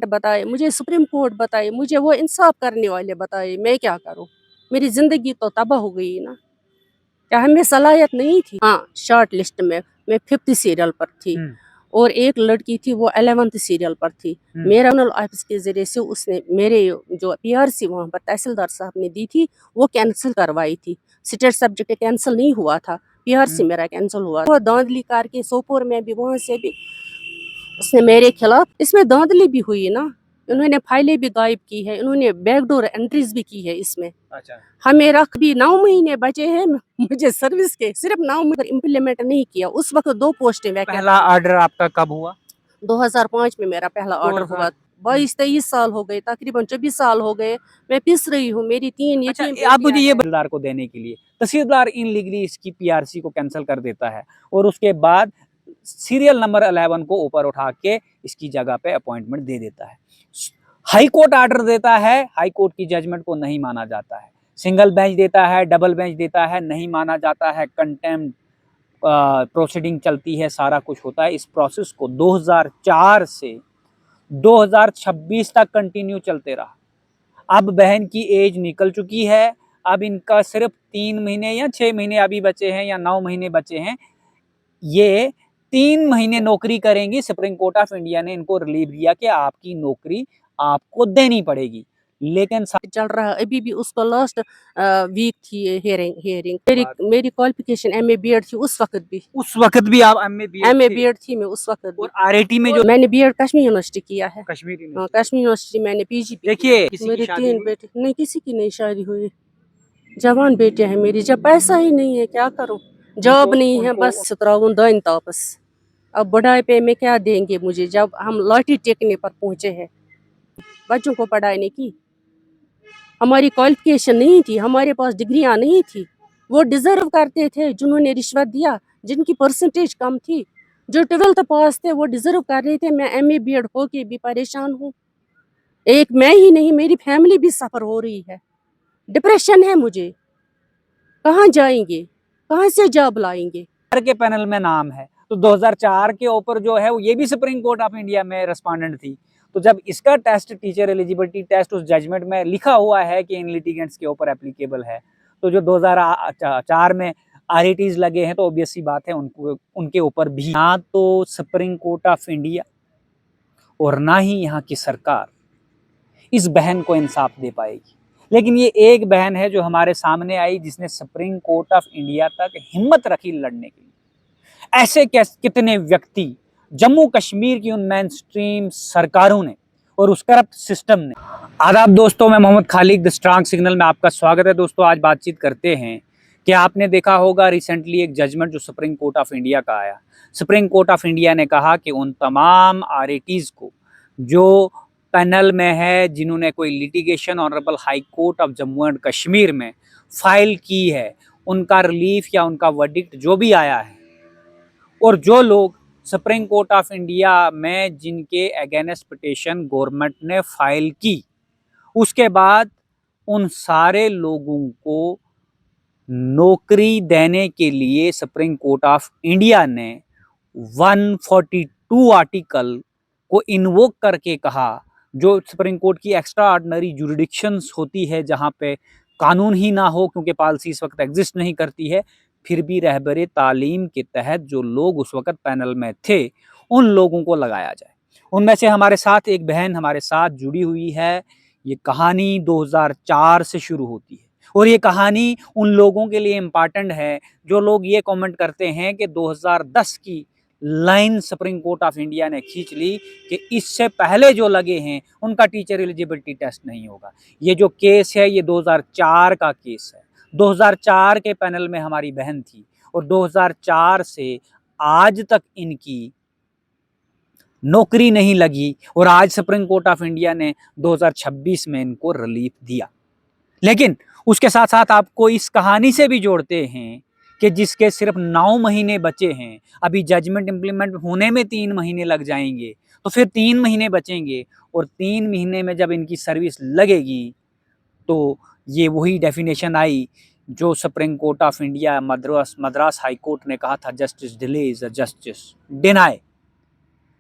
बताए, मुझे supreme court बताए, मुझे वो इंसाफ करने वाले बताए, मैं क्या करूं? मेरी जिंदगी तो तबाह हो गई ना। क्या हमें सलाहियत नहीं थी? हाँ, शॉर्ट लिस्ट में मैं 5th सीरियल पर थी और एक लड़की थी वो 11th सीरियल पर थी। मेरा जनरल ऑफिस के जरिए से उसने मेरे जो पीआरसी वहाँ पर तहसीलदार साहब ने दी थी वो कैंसिल करवाई थी। स्टेट सब्जेक्ट कैंसिल नहीं हुआ था, पीआरसी मेरा कैंसिल हुआ। वो धांधली करके सोपोर में भी वहाँ से भी उसने मेरे खिलाफ, इसमें धांधली भी हुई ना, इन्होंने फाइलें भी गायब की है, इन्होंने बैकडोर एंट्रीज भी की है इसमें। अच्छा, हमें रख भी 9 महीने बचे हैं मुझे सर्विस के, सिर्फ 9 महीने इम्प्लीमेंट नहीं किया। उस वक्त 2 पोस्टें वैकेंट। पहला ऑर्डर आपका कब हुआ? 2005 में मेरा पहला ऑर्डर हुआ। 22-23 साल हो गए, तकरीबन 24 साल हो गए मैं पिस रही हूँ। मेरी 3 अच्छा, यतीम आप मुझे ये बेटियां हैं। तहसीलदार को देने के लिए तहसीलदार इनलीगली इसकी पीआरसी को कैंसिल कर देता है और उसके बाद सीरियल नंबर 11 को ऊपर उठा के इसकी जगह पे अपॉइंटमेंट दे देता है। हाई कोर्ट ऑर्डर देता है, हाई कोर्ट की जजमेंट को नहीं माना जाता है। सिंगल बेंच देता है, डबल बेंच देता है, नहीं माना जाता है। कंटेम्प्ट प्रोसीडिंग चलती है, सारा कुछ होता है। इस प्रोसेस को 2004 से 2026 तक कंटिन्यू चलते रहा। अब बहन की एज निकल चुकी है, अब इनका सिर्फ 3 महीने या 6 महीने अभी बचे हैं या 9 महीने बचे हैं। ये 3 महीने नौकरी करेंगी। सुप्रीम कोर्ट ऑफ इंडिया ने इनको रिलीव दिया कि आपकी नौकरी आपको देनी पड़ेगी, लेकिन चल रहा है अभी भी। उसको लास्ट वीक थी हियरिंग। मेरी क्वालिफिकेशन एमए बीएड थी उस वक्त भी आप एमए बीएड थी मैं उस वक्त भी। और आरआईटी में जो मैंने बीएड कश्मीर यूनिवर्सिटी किया है। कश्मीरी हाँ, कश्मीर यूनिवर्सिटी मैंने पीजी भी देखिए, किया। मेरे 3 बेटे नहीं, किसी की नहीं शादी हुई। जवान बेटे हैं मेरी। जब पैसा ही नहीं है क्या करूं, जॉब नहीं है, बस सुतराउन दाइन तापस। अब बुढ़ापे में क्या देंगे मुझे जब हम लाठी टेकने पर पहुंचे हैं। बच्चों को पढ़ाने की हमारी क्वालिफिकेशन नहीं थी, हमारे पास डिग्रियां नहीं थी। वो डिजर्व करते थे जिन्होंने रिश्वत दिया, जिनकी परसेंटेज कम थी। जो 12th पास थे वो डिजर्व कर रहे थे। मैं एमए बीएड होके भी परेशान हूँ। एक मैं ही नहीं, मेरी फैमिली भी सफर हो रही है। डिप्रेशन है मुझे। कहाँ जाएंगे, कहाँ से जॉब लाएंगे? के पैनल में नाम है, तो 2004 के ऊपर जो है ये भी सुप्रीम कोर्ट ऑफ इंडिया में रेस्पोंडेंट थी। तो जब इसका टेस्ट, टीचर एलिजिबिलिटी टेस्ट, उस जजमेंट में लिखा हुआ है कि इन लिटिगेंट्स के ऊपर एप्लीकेबल है, तो जो 2004 में आरआईटीज लगे हैं तो ऑब्वियस सी बात है उनको, उनके ऊपर भी। ना तो सुप्रीम कोर्ट ऑफ इंडिया और ना ही यहाँ की सरकार इस बहन को इंसाफ दे पाएगी। लेकिन ये एक बहन है जो हमारे सामने आई, जिसने सुप्रीम कोर्ट ऑफ इंडिया तक हिम्मत रखी लड़ने के लिए। ऐसे कितने व्यक्ति जम्मू कश्मीर की उन मेन स्ट्रीम सरकारों ने और उस करप्ट सिस्टम ने। आदाब दोस्तों, मैं Mohammad Khalid, the strong signal में आपका स्वागत है। दोस्तों, आज बातचीत करते हैं कि आपने देखा होगा रिसेंटली एक जजमेंट जो सुप्रीम कोर्ट ऑफ इंडिया का आया। सुप्रीम कोर्ट ऑफ इंडिया ने कहा कि उन तमाम आरआईटीज को जो पैनल में है, जिन्होंने कोई litigation honourable high court of Jammu and Kashmir में फाइल की है, उनका रिलीफ या उनका वर्डिक्ट जो भी आया है, और जो लोग सुप्रीम कोर्ट ऑफ इंडिया में जिनके अगेंस्ट पिटीशन गवर्नमेंट ने फाइल की, उसके बाद उन सारे लोगों को नौकरी देने के लिए सुप्रीम कोर्ट ऑफ इंडिया ने 142 आर्टिकल को इन्वोक करके कहा, जो सुप्रीम कोर्ट की एक्स्ट्रा ऑर्डिनरी जुरिडिक्शंस होती है, जहां पे कानून ही ना हो क्योंकि पॉलिसी इस वक्त एग्जिस्ट नहीं करती है, फिर भी रहबरे तालीम के तहत जो लोग उस वक्त पैनल में थे उन लोगों को लगाया जाए। उनमें से हमारे साथ एक बहन हमारे साथ जुड़ी हुई है। ये कहानी 2004 से शुरू होती है और ये कहानी उन लोगों के लिए इम्पॉर्टेंट है जो लोग ये कमेंट करते हैं कि 2010 की line supreme court of India ने खींच ली कि इससे पहले जो लगे हैं उनका टीचर एलिजिबिलिटी टेस्ट नहीं होगा। ये जो केस है ये 2004 का केस है। 2004 के पैनल में हमारी बहन थी और 2004 से आज तक इनकी नौकरी नहीं लगी और आज सुप्रीम कोर्ट ऑफ इंडिया ने 2026 में इनको रिलीफ दिया। लेकिन उसके साथ साथ आपको इस कहानी से भी जोड़ते हैं कि जिसके सिर्फ 9 महीने बचे हैं, अभी जजमेंट इम्प्लीमेंट होने में 3 महीने लग जाएंगे, तो फिर 3 महीने बचेंगे और 3 महीने में जब इनकी सर्विस लगेगी तो ये वही डेफिनेशन आई जो supreme court of India Madras high court ने कहा था, justice delay is a justice deny.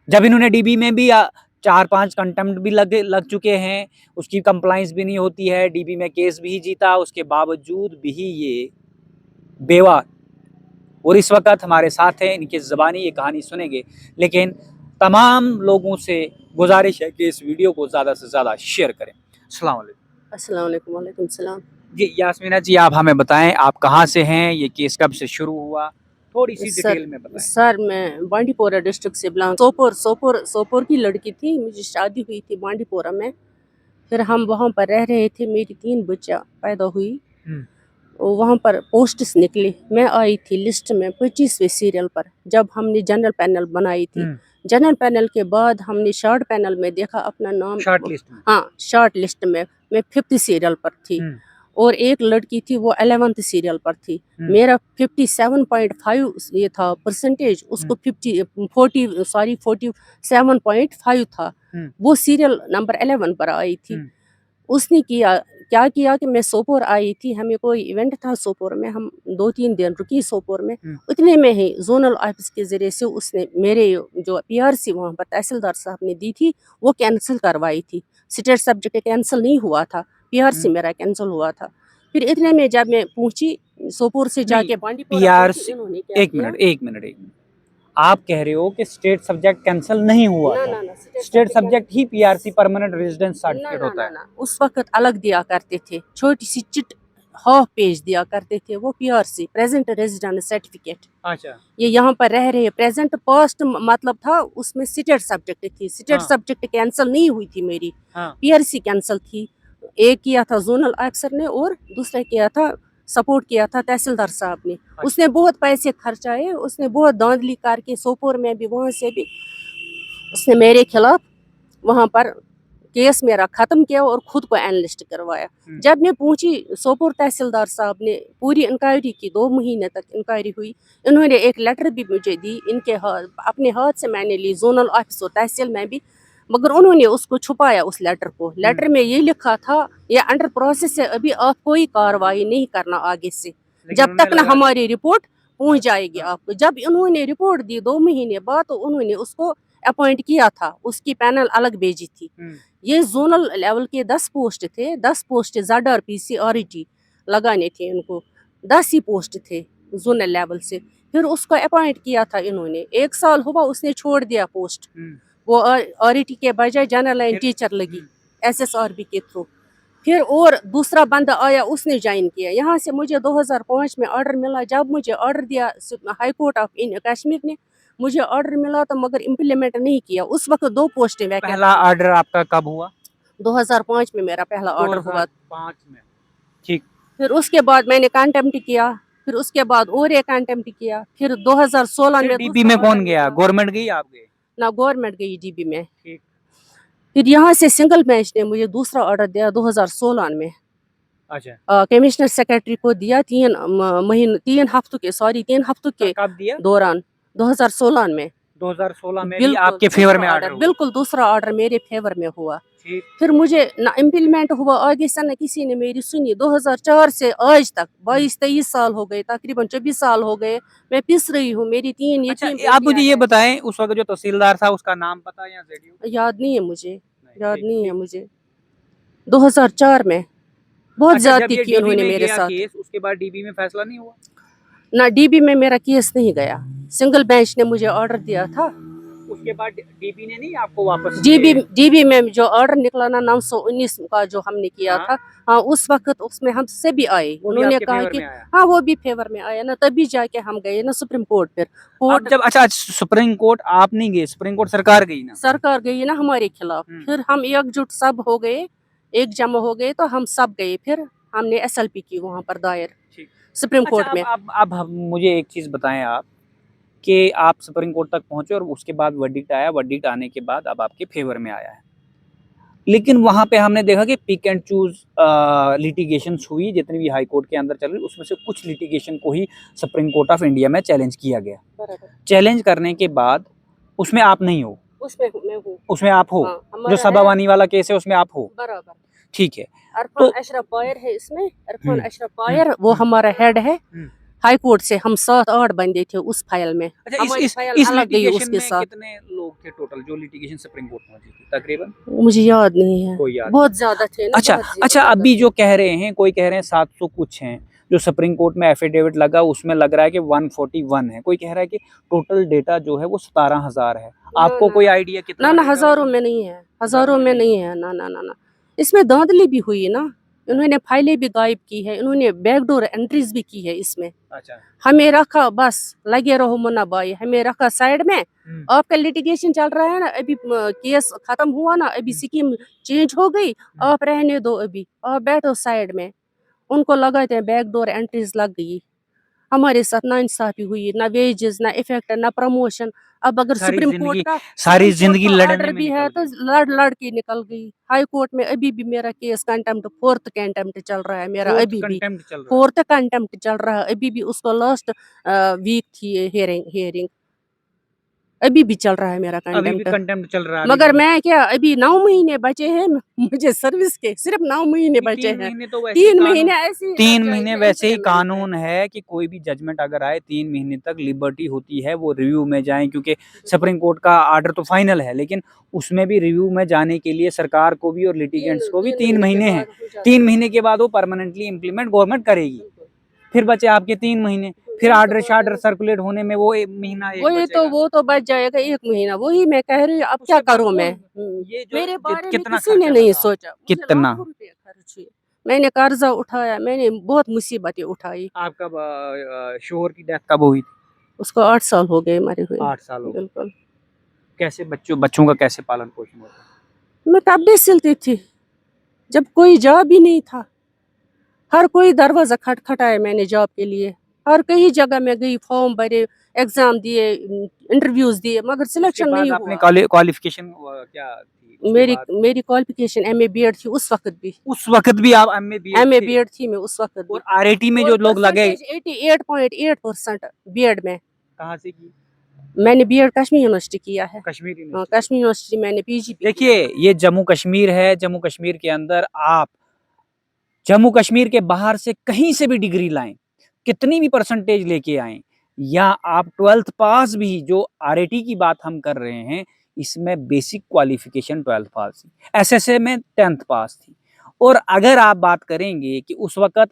जब इन्होंने डीबी में भी 4-5 कंटेम्प्ट भी लग चुके हैं, उसकी कंप्लाइंस भी नहीं होती है, डीबी में केस भी जीता, उसके बावजूद भी ये बेवा, और इस वक्त हमारे साथ हैं, इनकी ज़बानी ये कहानी सुनेंगे। लेकिन तमाम लोगों से गुजारिश है कि इस वीडियो को ज़्यादा से ज़्यादा शेयर करें। अस्सलाम वालेकुम। अस्सलाम वालेकुम। वालेकुम सलाम। जी यास्मीना जी, आप हमें बताएं आप कहाँ से हैं, ये केस कब से शुरू हुआ, थोड़ी सी सर डिटेल में बताएं। सर मैं बांडीपोरा डिस्ट्रिक्ट से बिलोंग, सोपोर की लड़की थी, मुझे शादी हुई थी बांडीपोरा में। फिर हम वहाँ पर रह रहे थे, मेरी 3 बच्चा पैदा हुई, वहाँ पर पोस्ट्स निकली। मैं आई थी लिस्ट में 25वें सीरियल पर, जब हमने जनरल पैनल बनाई थी। जनरल पैनल के बाद हमने शॉर्ट पैनल में देखा अपना नाम, शॉर्ट लिस्ट में। हाँ शॉर्ट लिस्ट में मैं 5th सीरियल पर थी, और एक लड़की थी वो 11th सीरियल पर थी। मेरा 57.5 ये था परसेंटेज, उसको 47.5 था। वो सीरियल नंबर 11 पर आई थी। उसने क्या किया कि मैं सोपोर आई थी, हमें कोई इवेंट था सोपोर में, हम 2-3 दिन रुकी सोपोर में। उतने में ही जोनल ऑफिस के जरिए से उसने मेरे जो पीआरसी वहाँ पर तहसीलदार साहब ने दी थी वो कैंसिल करवाई थी। स्टेट सब्जेक्ट कैंसिल नहीं हुआ था, पीआरसी मेरा कैंसिल हुआ था। फिर इतने में जब मैं पहुंची सोपोर से जाके बांडीपोरा पहुंची, इन्होंने क्या एक मिनट आप कह रहे हो कि स्टेट सब्जेक्ट कैंसिल नहीं हुआ था? स्टेट सब्जेक्ट ही पीआरसी परमानेंट रेजिडेंस सर्टिफिकेट होता है। उस वक्त अलग दिया करते थे, छोटी सी चिट हाफ पेज दिया करते थे, वो पीआरसी प्रेजेंट रेजिडेंट सर्टिफिकेट। अच्छा, ये यहाँ पर रह रहे प्रेजेंट पास्ट मतलब था, उसमें स्टेट सब्जेक्ट थी, स्टेट सब्जेक्ट कैंसिल नहीं हुई थी मेरी, पीआरसी कैंसिल थी। एक किया था जोनल अफसर ने और दूसरा किया था, सपोर्ट किया था तहसीलदार साहब ने। उसने बहुत पैसे खर्चाए, उसने बहुत धांधली करके सोपोर में भी, वहाँ से भी उसने मेरे खिलाफ वहाँ पर केस मेरा ख़त्म किया और खुद को एनालिस्ट करवाया। जब मैं पहुंची सोपोर, तहसीलदार साहब ने पूरी इंक्वायरी की, 2 महीने तक इंक्वायरी हुई। इन्होंने एक लेटर भी मुझे दी, इनके हाथ अपने हाथ से मैंने ली, जोनल ऑफिस और तहसील में भी, मगर उन्होंने उसको छुपाया उस लेटर को। लेटर में ये लिखा था ये अंडर प्रोसेस है, अभी आप कोई कार्रवाई नहीं करना आगे से, जब तक ना हमारी रिपोर्ट पहुंच जाएगी आपको। जब इन्होंने रिपोर्ट दी 2 महीने बाद, तो उन्होंने उसको अपॉइंट किया था, उसकी पैनल अलग भेजी थी। ये जोनल लेवल के 10 पोस्ट थे, 10 पोस्ट ZRPC RET लगाने थे इनको, 10 ही पोस्ट थे जोनल लेवल से। फिर उसको अपॉइंट किया था इन्होंने, 1 साल हुआ उसने छोड़ दिया पोस्ट, वो RET के बजाय जनरल लाइन टीचर लगी SSRB के थ्रू। फिर और दूसरा बंदा आया, उसने ज्वाइन किया। यहाँ से मुझे 2005 में ऑर्डर मिला। जब मुझे ऑर्डर दिया हाई कोर्ट ऑफ कश्मीर ने, मुझे ऑर्डर मिला तो मगर इम्प्लीमेंट नहीं किया। उस वक्त 2 पोस्टें वैकेंट। पहला ऑर्डर आपका कब हुआ? 2005 में मेरा पहला ऑर्डर हुआ। 2005 में, ठीक। फिर उसके बाद मैंने कंटेम्प्ट किया, फिर उसके बाद और एक कंटेम्प्ट किया। फिर 2016 में डीबी में कौन गया? गवर्नमेंट गई, आप गए? ना, गवर्नमेंट गई डीबी में। फिर यहाँ से सिंगल बेंच ने मुझे दूसरा ऑर्डर दिया 2016 में। अच्छा, कमिश्नर सेक्रेटरी को दिया 3 हफ्तों के कब दिया? दौरान 2016 में। 2016 में भी आपके फेवर में ऑर्डर हुआ? बिल्कुल दूसरा ऑर्डर मेरे फेवर में हुआ। फिर मुझे ना इम्प्लीमेंट हुआ आगे से, ना किसी ने मेरी सुनी। 2004 से आज तक 22-23 साल हो गए, तकरीबन 24 साल हो गए मैं पिस रही हूँ। मेरी 3 अच्छा, आप मुझे ये बताएं, उस वक्त जो तहसीलदार था उसका नाम पता या याद नहीं है मुझे, याद नहीं है मुझे। 2004 में बहुत ज्यादती की उन्होंने मेरे साथ। उसके बाद डीबी में फैसला नहीं हुआ? ना, डीबी में मेरा केस नहीं गया, सिंगल बेंच ने मुझे ऑर्डर दिया था। उसके बाद डीबी ने नहीं आपको वापस? डीबी में जो ऑर्डर निकला ना 919 का जो हमने किया था, हाँ उस वक्त उसमें हम से भी आए। उन्होंने कहा कि हाँ वो भी फेवर में आया ना, तभी जाके हम गए ना सुप्रीम कोर्ट। फिर कोर्ट जब, अच्छा सुप्रीम कोर्ट आप नहीं गए, सुप्रीम कोर्ट सरकार गई ना? सरकार गई ना हमारे खिलाफ। फिर हम एकजुट सब हो गए, एक जमा हो गए, तो हम सब गए। फिर हमने SLP की वहाँ पर दायर सुप्रीम कोर्ट में। अब मुझे एक चीज बताएं आप, कि आप सुप्रीम कोर्ट तक पहुंचे और उसके बाद वर्डिक्ट आया, वर्डिक्ट आने के बाद अब आपके फेवर में आया है, लेकिन वहां पे हमने देखा कि पिक एंड चूज लिटिगेशंस हुई, जितनी भी हाई कोर्ट के अंदर चल रही, उसमें से कुछ लिटिगेशन को ही सुप्रीम कोर्ट ऑफ इंडिया में चैलेंज किया गया। चैलेंज करने के बाद उसमें आप नहीं हो? उसमें मैं हूँ। उसमें आप हो? जो सबावानी वाला केस है उसमें आप हो? बराबर, ठीक है। अरफान अशरफ पायर है इसमें, अरफान अशरफ पायर वो हमारा हेड है। हाई कोर्ट से हम 7-8 बंदे थे उस फाइल में। अच्छा, हमारी फाइल इस अलग गई लिटिगेशन उसके में साथ। कितने लोग थे टोटल जो लिटिगेशन सुप्रीम कोर्ट पहुंची थी तकरीबन? मुझे याद नहीं है, कोई याद बहुत ज्यादा थे ना, अच्छा बहुत अच्छा, ज्यादा अभी थे। जो कह रहे हैं, कोई कह रहे हैं 700 कुछ हैं, जो सुप्रीम कोर्ट में एफिडेविट लगा उसमें लग रहा है कि 141 है, कोई कह रहा है कि टोटल डेटा जो है वो 17,000 है। ना आपको ना कोई ना आइडिया ना कितना ना, डेटा हजारों होगा? में नहीं है, हजारों हजारों में में नहीं? नहीं है, ना ना ना ना। इसमें धांधली भी हुई है ना, इन्होंने फाइलें भी गायब की है, इन्होंने बैकडोर एंट्रीज भी की है इसमें। अच्छा। हमें रखा बस, लगे रहो मुन्ना भाई, हमें रखा साइड में। आपका लिटिगेशन चल रहा है ना, अभी केस खत्म हुआ ना, अभी स्कीम चेंज हो गई, आप रहने दो, अभी आप बैठो साइड में। उनको लगाते हैं बैकडोर एंट्रीज लग गई। हमारे साथ ना इंसाफी हुई, ना वेजेस, ना इफेक्ट, ना प्रमोशन। अब अगर सारी सुप्रीम कोर्ट जिंदगी का लड़ने ऑर्डर में भी है निकल तो गई। लड़ के निकल गई। हाई कोर्ट में अभी भी मेरा केस कंटेम्प्ट, फोर्थ कंटेम्प्ट चल रहा है मेरा, फोर्थ अभी भी कंटेम्प्ट चल रहा है। फोर्थ कंटेम्प्ट चल रहा है अभी भी। उसको लास्ट वीक थी हियरिंग, अभी भी चल रहा है मेरा अभी भी कंटेम्प्ट। कंटेम्प्ट चल रहा है अभी मगर भी। मैं क्या, अभी 9 महीने बचे हैं मुझे सर्विस के, सिर्फ 9 महीने नहीं, बचे 3 हैं। महीने तो वैसे ही 3 कानून, महीने ऐसे ही लग 3 महीने जाएंगे, वैसे ही इम्प्लीमेंट में। कानून है कि कोई भी जजमेंट अगर आए 3 महीने तक लिबर्टी होती है वो रिव्यू में जाएं, क्योंकि सुप्रीम कोर्ट का आर्डर तो फाइनल है, लेकिन उसमें भी रिव्यू में जाने के लिए सरकार को भी और लिटिगेंट्स को भी 3 महीने हैं। 3 महीने के बाद वो परमानेंटली इम्प्लीमेंट गवर्नमेंट करेगी। फिर बचे आपके 3 महीने, फिर आर्डर शार्डर सर्कुलेट होने में वो 1 महीना एक वही तो, बचेगा। वो तो बच जाएगा 1 महीना, वही मैं कह रही हूँ। अब क्या उसके बाद करूँ मैं? ये जो मेरे बारे में कितना किसी ने खर्चा नहीं लगा? सोचा। मुझे कितना? लाखों रुपए खर्च हुए, मैंने कर्जा उठाया, मैंने बहुत मुसीबतें उठाई। आपका शोहर की डेथ कब हुई थी? उसको 8 साल हो गए मरे हुए। 8 साल हो गए। बिल्कुल। कैसे बच्चों का कैसे पालन पोषण होता है? मैं कपड़े सिलती थी जब कोई जॉब ही नहीं था। हर कोई दरवाजा खटखटाया मैंने जॉब के लिए, हर कई जगह मैं गई, फॉर्म भरे, एग्जाम दिए, इंटरव्यूज दिए, मगर उसके सिलेक्शन बाद नहीं आपने हुआ। क्वालिफिकेशन क्या थी उसके मेरी बाद? मेरी क्वालिफिकेशन एमए बीएड थी उस वक्त भी। उस वक्त भी आप एमए बीएड एमए थे? बीएड थी मैं उस वक्त और भी। आरआईटी में और जो लोग लगे, परसेंटेज 88.8% बीएड में। कहाँ से की? मैंने बीएड कश्मीर यूनिवर्सिटी किया है। कश्मीर हाँ, यूनिवर्सिटी। कश्मीर यूनिवर्सिटी मैंने पीजीपी किया देखिए, है। ये जम्मू कश्मीर है, जम्मू कश्मीर के अंदर आप जम्मू कश्मीर के बाहर से कहीं से भी डिग्री लाएं, कितनी भी परसेंटेज लेके आए, या आप 12th पास भी, जो आरआईटी की बात हम कर रहे हैं, इसमें बेसिक क्वालिफिकेशन 12th पास थी, एसएसए में 10th पास थी। और अगर आप बात करेंगे कि उस वक्त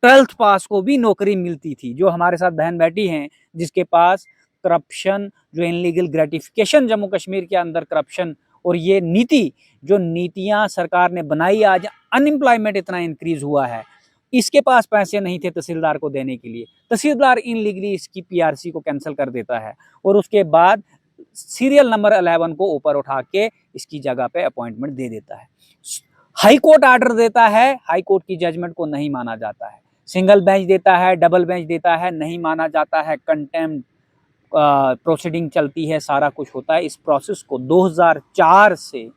12th पास को भी नौकरी मिलती थी, जो हमारे साथ बहन बैठी हैं जिसके पास करप्शन, जो इनलीगल ग्रेटिफिकेशन जम्मू कश्मीर के अंदर करप्शन, और ये नीति, जो नीतियां सरकार ने बनाई, आज अनएम्प्लॉयमेंट इतना इंक्रीज हुआ है, इसके पास पैसे नहीं थे तहसीलदार को देने के लिए, तहसीलदार इनलीगली इसकी पीआरसी को कैंसिल कर देता है, और उसके बाद सीरियल नंबर 11 को ऊपर उठा के इसकी जगह पे अपॉइंटमेंट दे देता है। हाई कोर्ट आर्डर देता है, हाई कोर्ट की जजमेंट को नहीं माना जाता है, सिंगल बेंच देता है, डबल बेंच देता है, नहीं माना जाता है, कंटेम्प्ट प्रोसीडिंग चलती है, सारा कुछ होता है। इस प्रोसेस को 2004 से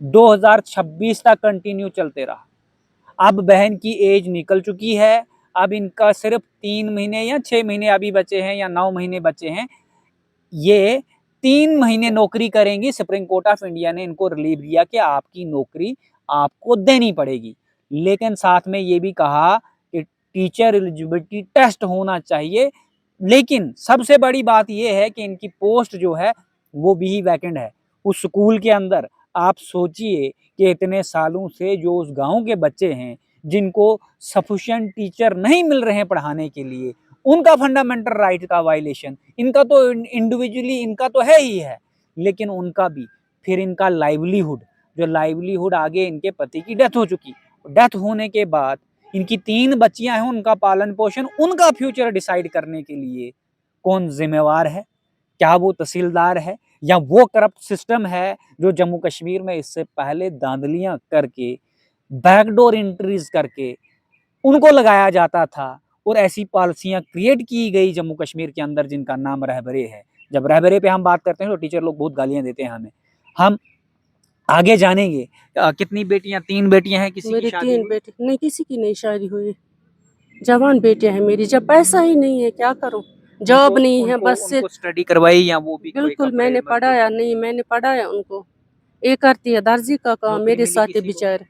2026 तक कंटिन्यू चलते रहा। अब बहन की एज निकल चुकी है, अब इनका सिर्फ 3 महीने या 6 महीने अभी बचे हैं, या 9 महीने बचे हैं। ये 3 महीने नौकरी करेंगी, सुप्रीम कोर्ट ऑफ इंडिया ने इनको रिलीव दिया कि आपकी नौकरी आपको देनी पड़ेगी, लेकिन साथ में ये भी कहा कि टीचर एलिजिबिलिटी टेस्ट होना चाहिए। लेकिन सबसे बड़ी बात यह है कि इनकी पोस्ट जो है वो भी वैकेंट है उस स्कूल के अंदर। आप सोचिए कि इतने सालों से जो उस गांव के बच्चे हैं जिनको सफिशिएंट टीचर नहीं मिल रहे हैं पढ़ाने के लिए, उनका फंडामेंटल राइट का वायलेशन, इनका तो इंडिविजुअली इनका तो है ही है, लेकिन उनका भी, फिर इनका लाइवलीहुड, जो लाइवलीहुड, आगे इनके पति की डेथ हो चुकी, डेथ होने के बाद इनकी 3 बच्चियां हैं, उनका पालन पोषण, उनका फ्यूचर डिसाइड करने के लिए कौन जिम्मेवार है? क्या वो तहसीलदार है, या वो करप्ट सिस्टम है जो जम्मू कश्मीर में इससे पहले धांधलियां करके, बैकडोर एंट्रीज करके उनको लगाया जाता था, और ऐसी पॉलिसियां क्रिएट की गई जम्मू कश्मीर के अंदर जिनका नाम रहबरे है। जब रहबरे पे हम बात करते हैं तो टीचर लोग बहुत गालियां देते हैं हमें। हम आगे जानेंगे। कितनी बेटियां? 3 बेटियां हैं, किसी की मेरी शादी 3 हुई? बेटे नहीं, किसी की नहीं शादी हुई। जवान बेटे हैं मेरी, जब पैसा ही नहीं है क्या करूं? जॉब नहीं है, बस उनको स्टडी करवाई, या वो भी कोई बिल्कुल कपड़े मैंने मजदूर? पढ़ाया नहीं, मैंने पढ़ाया उनको। ये करती है दर्जी का काम, नौकरी मेरे मिली साथ है किसी को? बेचारे।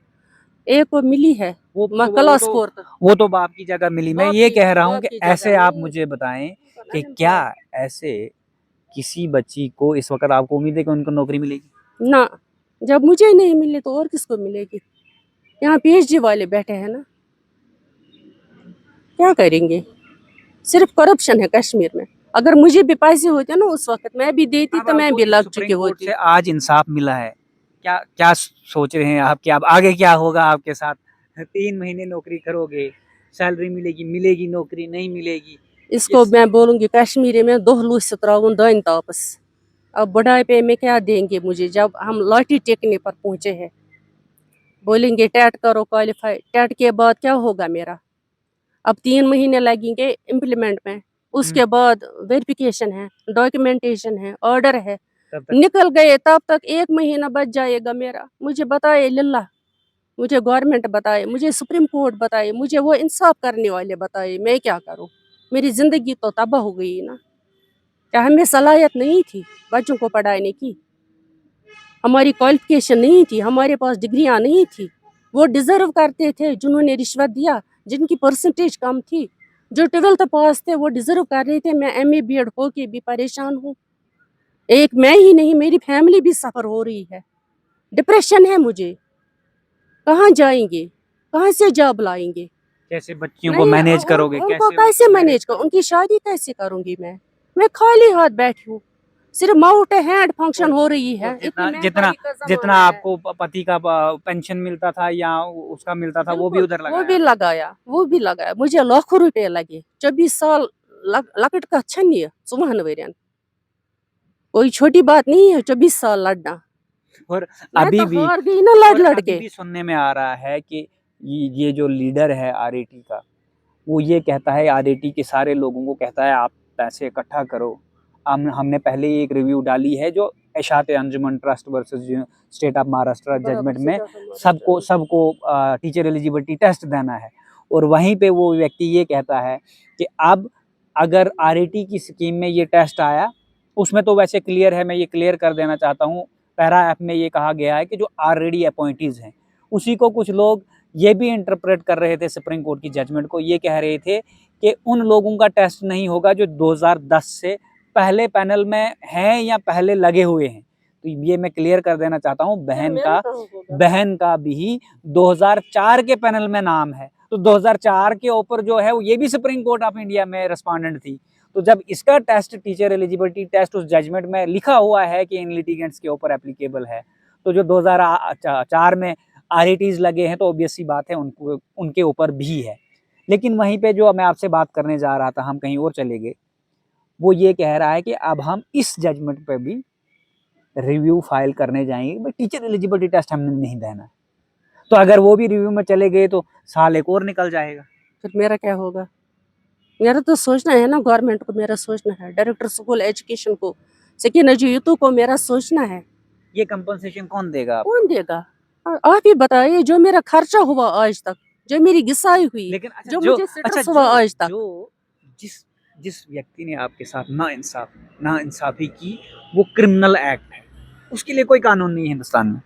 एक को मिली है वो क्लास 4 तक। वो तो बाप की जगह मिली। मैं बाप ये की- कह रहा हूँ बाप कि की जगह ऐसे आप नहीं। मुझे बताएं कि क्या ऐसे किसी बच्ची को इस वक्त आपको उम्मीद है कि उनको नौकरी मिलेगी? ना, जब मुझे नहीं मिले तो और किसको मिलेगी? यहाँ पीएचडी वाले बैठे हैं ना, क्या करेंगे? सिर्फ करप्शन है कश्मीर में। अगर मुझे भी पैसे होते ना उस वक्त मैं भी देती अब तो मैं आपको भी लग सुप्रीम चुकी कोर्ट होती। से आज इंसाफ मिला है, क्या क्या सोच रहे हैं आप कि अब आगे क्या होगा आपके साथ? 3 महीने नौकरी करोगे, सैलरी मिलेगी नौकरी नहीं मिलेगी? इसको मैं बोलूंगी कश्मीरी में दोहलू से त्राउन दान तापस। अब बुढ़ापे में क्या देंगे मुझे जब हम लाठी टेकने पर पहुंचे हैं? बोलेंगे टेट करो क्वालिफाई, टेट के बाद क्या होगा मेरा? अब 3 महीने लगेंगे इम्प्लीमेंट में, उसके बाद वेरिफिकेशन है, डॉक्यूमेंटेशन है, ऑर्डर है, तब तक निकल गए तब तक 1 महीना बच जाएगा मेरा। मुझे बताए लिल्ला, मुझे गवर्नमेंट बताए, मुझे सुप्रीम कोर्ट बताए, मुझे वो इंसाफ करने वाले बताए, मैं क्या करूं? मेरी जिंदगी तो तबाह हो गई ना। क्या हमें सलाहियत नहीं थी बच्चों को पढ़ाने की? हमारी क्वालिफिकेशन नहीं थी, हमारे पास डिग्रियां नहीं थी। वो डिजर्व करते थे जिन्होंने रिश्वत दिया, जिनकी परसेंटेज कम थी। जो 12th पास थे वो डिजर्व कर रहे थे। मैं MA BEd होके भी परेशान हूँ। एक मैं ही नहीं, मेरी फैमिली भी सफर हो रही है। डिप्रेशन है मुझे। कहाँ जाएंगे? कहाँ से जॉब लाएंगे? कैसे बच्चियों को नहीं, मैनेज करोगे? उनको कैसे कैसे उनको मैनेज करूं? उनकी शादी कैसे करूंगी मैं खाली हाथ बैठी हूँ। सिर्फ माउट हैंड फंक्शन हो रही है। तो इतनी जितना जितना महंगाई का जितना जमाना है। आपको पति का पेंशन मिलता था या उसका मिलता था वो भी बिल्कुल, उधर वो भी लगाया? लगाया, वो भी लगाया। मुझे लाखों रुपए लगे। 24 साल लकट का छन्नी सुमहन वेरियन। कोई छोटी बात नहीं है 24 साल लड़ना। और मैं अभी तो भी हार गई ना लड़ और लड़ अभी के। भी सुनने में आ रहा है कि ये जो लीडर है आरएटी का, वो ये कहता है, आरएटी के सारे लोगों को कहता है आप पैसे इकट्ठा करो। हमने पहले ही एक रिव्यू डाली है जो Ishat Anjuman trust versus state of Maharashtra judgment में सबको सबको टीचर एलिजिबिलिटी टेस्ट देना है। और वहीं पे वो व्यक्ति ये कहता है कि अब अगर आरएटी की स्कीम में ये टेस्ट आया, उसमें तो वैसे क्लियर है, मैं ये क्लियर कर देना चाहता हूँ, पैरा ऐप में ये कहा गया है कि जो ऑलरेडी अपॉइंटीज हैं उसी को कुछ लोग ये भी इंटरप्रेट कर रहे थे सुप्रीम कोर्ट की जजमेंट को, ये कह रहे थे कि उन लोगों का टेस्ट नहीं होगा जो 2010 से पहले पैनल में हैं या पहले लगे हुए हैं। तो ये मैं क्लियर कर देना चाहता हूँ, बहन का भी 2004 के पैनल में नाम है। तो 2004 के ऊपर जो है ये भी सुप्रीम कोर्ट ऑफ इंडिया में रिस्पोंडेंट थी। तो जब इसका टेस्ट टीचर एलिजिबिलिटी टेस्ट उस जजमेंट में लिखा हुआ है कि इन लिटिगेंट्स के ऊपर एप्लीकेबल है, तो जो 2004 में आरईटीज लगे हैं तो ऑब्वियस सी बात है उनको उनके ऊपर भी है। लेकिन वहीं पे जो मैं आपसे बात करने जा रहा था, हम कहीं और चले गए। वो ये कह रहा है कि अब हम इस जजमेंट पे भी रिव्यू फाइल करने जाएंगे, बट टीचर एलिजिबिलिटी टेस्ट हमने नहीं देना। तो अगर वो भी रिव्यू में चले गए तो साल एक और निकल जाएगा। फिर मेरा क्या होगा? मेरा तो सोचना है ना, गवर्नमेंट को मेरा सोचना है, डायरेक्टर स्कूल एजुकेशन को, सेकेंड यूतू को मेरा सोचना है। ये कंपनसेशन कौन देगा आपको? कौन देगा? आप ही बताइए। जो मेरा खर्चा हुआ आज तक, जो मेरी घिसाई हुई, लेकिन जो मुझे स्ट्रेस हुआ आज तक, जो जिस जिस व्यक्ति ने आपके साथ नाइंसाफी की, वो क्रिमिनल एक्ट है, उसके लिए कोई कानून नहीं है हिंदुस्तान में।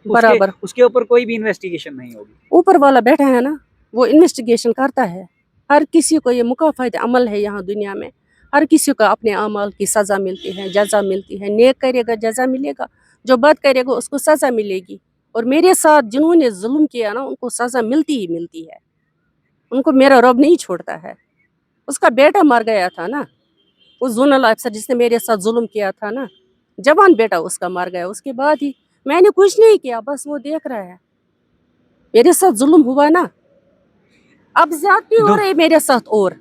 बराबर उसके ऊपर कोई भी इन्वेस्टिगेशन नहीं होगी। ऊपर वाला बैठा है ना, वो इन्वेस्टिगेशन करता है। हर किसी को ये मुकाफात अमल है यहाँ दुनिया में। हर किसी को अपने अमल की सज़ा मिलती है, जजा मिलती है। नेक करेगा जजा मिलेगा, जो बद करेगा उसको सज़ा मिलेगी। और मेरे साथ जिन्होंने जुल्म किया ना, उनको सज़ा मिलती ही मिलती है। उनको मेरा रब नहीं छोड़ता है। उसका बेटा मर गया था ना, उस जोनल अफसर जिसने मेरे साथ जुल्म किया था ना, जवान बेटा उसका मर गया। उसके बाद ही मैंने कुछ नहीं किया, बस वो देख रहा है। मेरे साथ जुल्म हुआ ना, अब ज्यादती हो रही मेरे साथ। और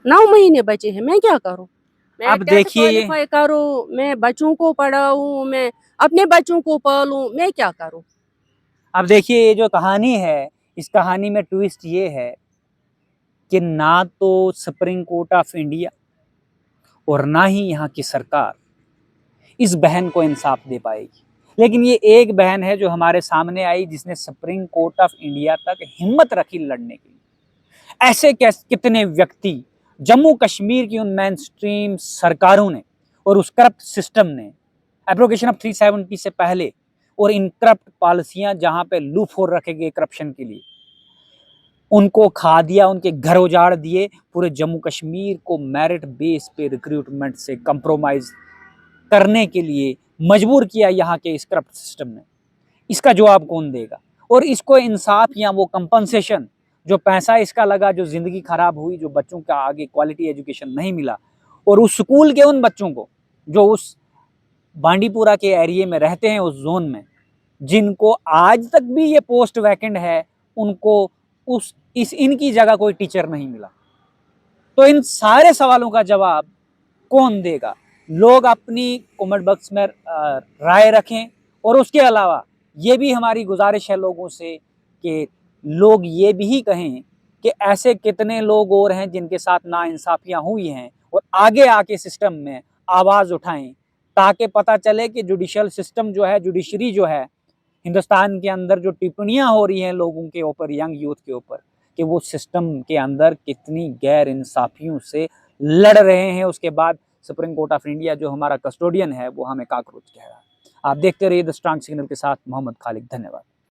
9 महीने बचे हैं, मैं क्या करूं? मैं अब टेट देखिए ये क्वालिफाई करूं, मैं बच्चों को पढ़ाऊं, मैं अपने बच्चों को पालूं, मैं क्या करूं? अब देखिए ये जो कहानी है, इस कहानी में ट्विस्ट ये है कि ना तो सुप्रीम कोर्ट ऑफ इंडिया और ना ही यहाँ की सरकार इस बहन को इंसाफ दे पाएगी। लेकिन ये एक बहन है जो हमारे सामने आई, जिसने सुप्रीम कोर्ट ऑफ इंडिया तक हिम्मत रखी लड़ने की। ऐसे कितने व्यक्ति जम्मू कश्मीर की उन मेन स्ट्रीम सरकारों ने और उस करप्ट सिस्टम ने एब्रोगेशन ऑफ 370 से पहले और इन करप्ट पॉलिसियां जहां पे लूप होल रखे गए करप्शन के लिए, उनको खा दिया, उनके घर उजाड़ दिए, पूरे जम्मू कश्मीर को मेरिट बेस पे रिक्रूटमेंट से कंप्रोमाइज करने के लिए मजबूर किया यहाँ के इस करप्ट सिस्टम ने। इसका जवाब कौन देगा? और इसको इंसाफ या वो कंपनसेशन, जो पैसा इसका लगा, जो जिंदगी खराब हुई, जो बच्चों का आगे क्वालिटी एजुकेशन नहीं मिला, और उस स्कूल के उन बच्चों को जो उस बांडीपुरा के एरिया में रहते हैं, उस जोन में, जिनको आज तक भी ये पोस्ट वैकेंट है, उनको इनकी जगह कोई टीचर नहीं मिला। तो इन सारे सवालों का जवाब कौन देगा? लोग अपनी कमेंट बॉक्स में राय रखें। और उसके अलावा ये भी हमारी गुजारिश है लोगों से कि लोग ये भी कहें कि ऐसे कितने लोग और हैं जिनके साथ नाइंसाफियां हुई हैं, और आगे आके सिस्टम में आवाज़ उठाएं, ताकि पता चले कि जुडिशियल सिस्टम जो है, जुडिशरी जो है हिंदुस्तान के अंदर, जो टिप्पणियां हो रही हैं लोगों के ऊपर, यंग यूथ के ऊपर, कि वो सिस्टम के अंदर कितनी गैर इंसाफियों से लड़ रहे हैं। उसके बाद सुप्रीम कोर्ट ऑफ इंडिया जो हमारा कस्टोडियन है, वो हमें काकरोच कह रहा है। आप देखते रहिए द स्ट्रांग सिग्नल के साथ मोहम्मद खालिद। धन्यवाद।